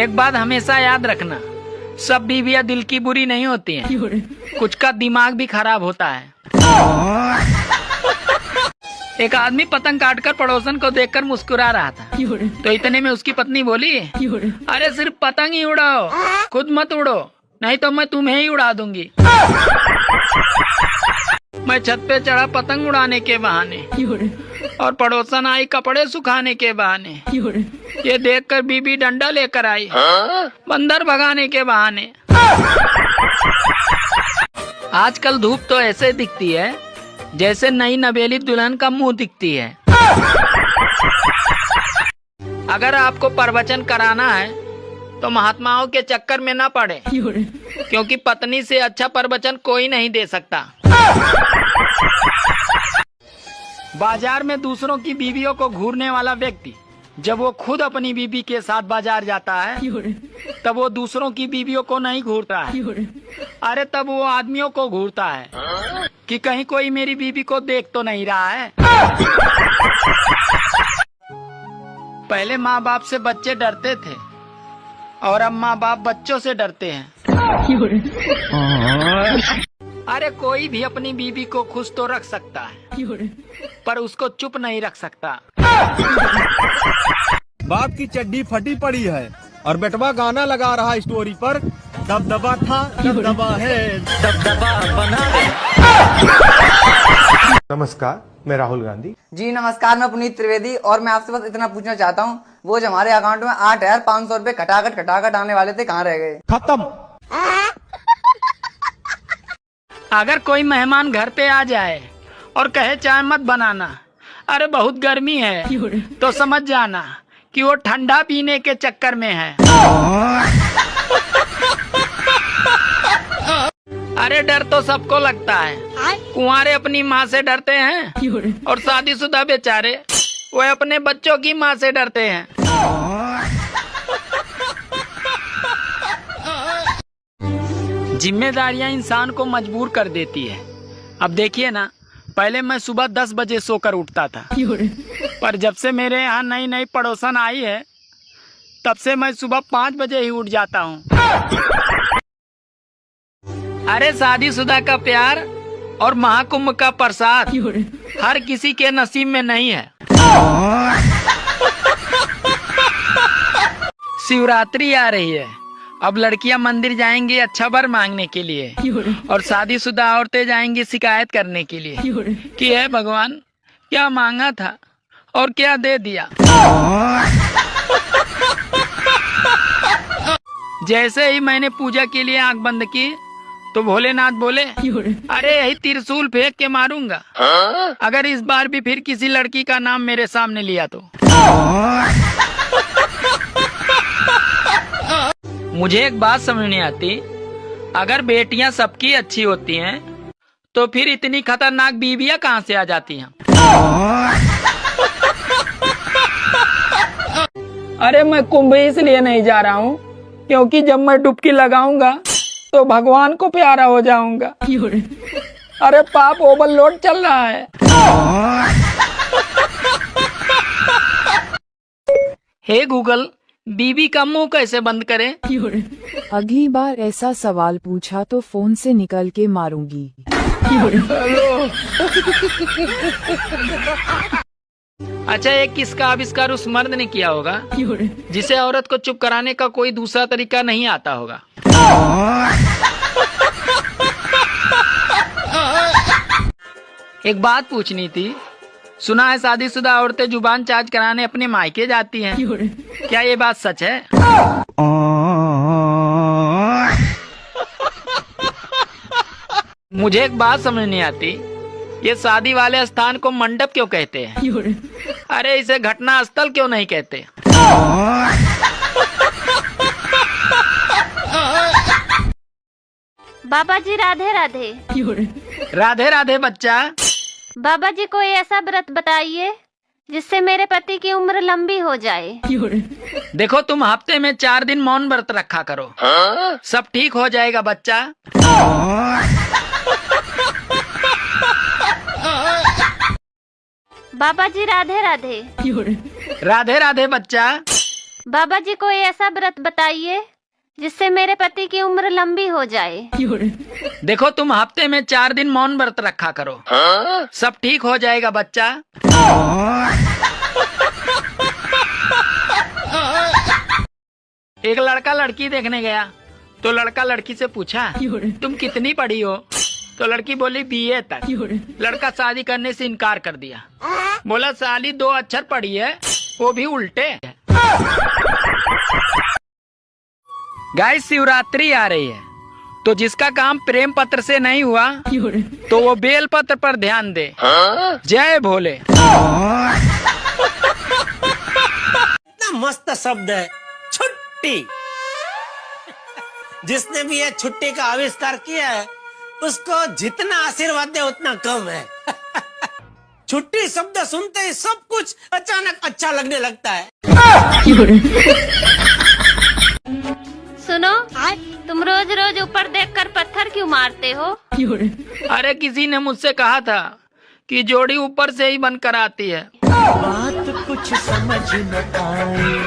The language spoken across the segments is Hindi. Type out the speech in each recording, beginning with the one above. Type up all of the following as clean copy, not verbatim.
एक बात हमेशा याद रखना, सब बीवियां दिल की बुरी नहीं होती हैं, कुछ का दिमाग भी खराब होता है। एक आदमी पतंग काटकर पड़ोसन को देखकर मुस्कुरा रहा था, तो इतने में उसकी पत्नी बोली, अरे सिर्फ पतंग ही उड़ाओ, खुद मत उड़ो, नहीं तो मैं तुम्हें ही उड़ा दूंगी। मैं छत पे चढ़ा पतंग उड़ाने के बहाने और पड़ोसन आई कपड़े सुखाने के बहाने। ये देखकर बीबी डंडा लेकर आई बंदर भगाने के बहाने। आजकल धूप तो ऐसे दिखती है जैसे नई नवेली दुल्हन का मुंह दिखती है। अगर आपको प्रवचन कराना है तो महात्माओं के चक्कर में न पड़े, क्योंकि पत्नी से अच्छा प्रवचन कोई नहीं दे सकता। बाजार में दूसरों की बीवियों को घूरने वाला व्यक्ति जब वो खुद अपनी बीवी के साथ बाजार जाता है तब वो दूसरों की बीवियों को नहीं घूरता है, अरे तब वो आदमियों को घूरता है कि कहीं कोई मेरी बीवी को देख तो नहीं रहा है। पहले माँ बाप से बच्चे डरते थे और अब माँ बाप बच्चों से डरते हैं। अरे कोई भी अपनी बीवी को खुश तो रख सकता है, पर उसको चुप नहीं रख सकता। बाप की चड्डी फटी पड़ी है और बेटवा गाना लगा रहा स्टोरी पर, दबदबा था दबदबा है, दबदबा बना है। नमस्कार, मैं राहुल गांधी। जी नमस्कार, मैं पुनीत त्रिवेदी और मैं आपसे बस इतना पूछना चाहता हूँ, वो जो हमारे अकाउंट में 8,500 रुपए खटाखट आने वाले थे, कहाँ रह गए? खत्म। अगर कोई मेहमान घर पे आ जाए और कहे चाय मत बनाना, अरे बहुत गर्मी है, तो समझ जाना कि वो ठंडा पीने के चक्कर में है। अरे डर तो सबको लगता है, कुंवारे अपनी माँ से डरते हैं और शादीशुदा बेचारे वो अपने बच्चों की माँ से डरते हैं। जिम्मेदारियां इंसान को मजबूर कर देती है। अब देखिए ना, पहले मैं सुबह 10 बजे सोकर उठता था, पर जब से मेरे यहाँ नई नई पड़ोसन आई है तब से मैं सुबह 5 बजे ही उठ जाता हूँ। अरे शादीशुदा का प्यार और महाकुंभ का प्रसाद हर किसी के नसीब में नहीं है। शिवरात्रि आ रही है, अब लड़कियां मंदिर जाएंगी अच्छा वर मांगने के लिए और शादीशुदा औरतें जाएंगी शिकायत करने के लिए कि हे भगवान, क्या मांगा था और क्या दे दिया। जैसे ही मैंने पूजा के लिए आंख बंद की तो भोलेनाथ बोले, अरे यही त्रिशूल फेंक के मारूंगा अगर इस बार भी फिर किसी लड़की का नाम मेरे सामने लिया तो। मुझे एक बात समझ नहीं आती, अगर बेटियां सबकी अच्छी होती हैं तो फिर इतनी खतरनाक बीवियां कहां से आ जाती हैं। अरे मैं कुंभ इसलिए नहीं जा रहा हूं क्योंकि जब मैं डुबकी लगाऊंगा तो भगवान को प्यारा हो जाऊंगा। अरे पाप ओवरलोड चल रहा है। हे गूगल, बीवी का मुंह कैसे बंद करें? अगली बार ऐसा सवाल पूछा तो फोन से निकल के मारूंगी। अच्छा, एक किसका आविष्कार उस मर्द ने किया होगा जिसे औरत को चुप कराने का कोई दूसरा तरीका नहीं आता होगा। एक बात पूछनी थी, सुना है शादीशुदा औरतें जुबान चार्ज कराने अपने मायके जाती हैं, क्या ये बात सच है? मुझे एक बात समझ नहीं आती, ये शादी वाले स्थान को मंडप क्यों कहते हैं? अरे इसे घटना स्थल क्यों नहीं कहते? बाबा जी राधे राधे। राधे राधे बच्चा। बाबा जी कोई ऐसा व्रत बताइए जिससे मेरे पति की उम्र लंबी हो जाए। देखो, तुम हफ्ते में 4 दिन मौन व्रत रखा करो, सब ठीक हो जाएगा बच्चा। बाबा जी राधे राधे। राधे राधे बच्चा। बाबा जी कोई ऐसा व्रत बताइए जिससे मेरे पति की उम्र लंबी हो जाए। देखो तुम हफ्ते में 4 दिन मौन व्रत रखा करो, सब ठीक हो जाएगा बच्चा। एक लड़का लड़की देखने गया तो लड़का लड़की से पूछा तुम कितनी पढ़ी हो? तो लड़की बोली BA तक। लड़का शादी करने से इनकार कर दिया, बोला साली 2 अक्षर पढ़ी है वो भी उल्टे। गाइस शिवरात्रि आ रही है तो जिसका काम प्रेम पत्र से नहीं हुआ तो वो बेल पत्र पर ध्यान दे। जय भोले। इतना मस्त शब्द है छुट्टी। जिसने भी ये छुट्टी का आविष्कार किया है उसको जितना आशीर्वाद दे उतना कम है। छुट्टी शब्द सुनते ही सब कुछ अचानक अच्छा लगने लगता है। सुनो, तुम रोज रोज ऊपर देखकर पत्थर क्यों मारते हो? अरे किसी ने मुझसे कहा था कि जोड़ी ऊपर से ही बनकर आती है। बात कुछ समझ न आए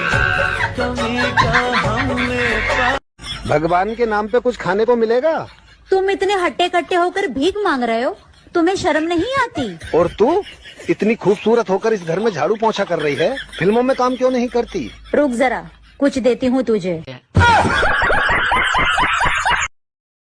भगवान के नाम पे कुछ खाने को मिलेगा? तुम इतने हट्टे कट्टे होकर भीख मांग रहे हो, तुम्हें शर्म नहीं आती? और तू इतनी खूबसूरत होकर इस घर में झाड़ू पोंछा कर रही है, फिल्मों में काम क्यों नहीं करती? रुक जरा, कुछ देती हूँ तुझे।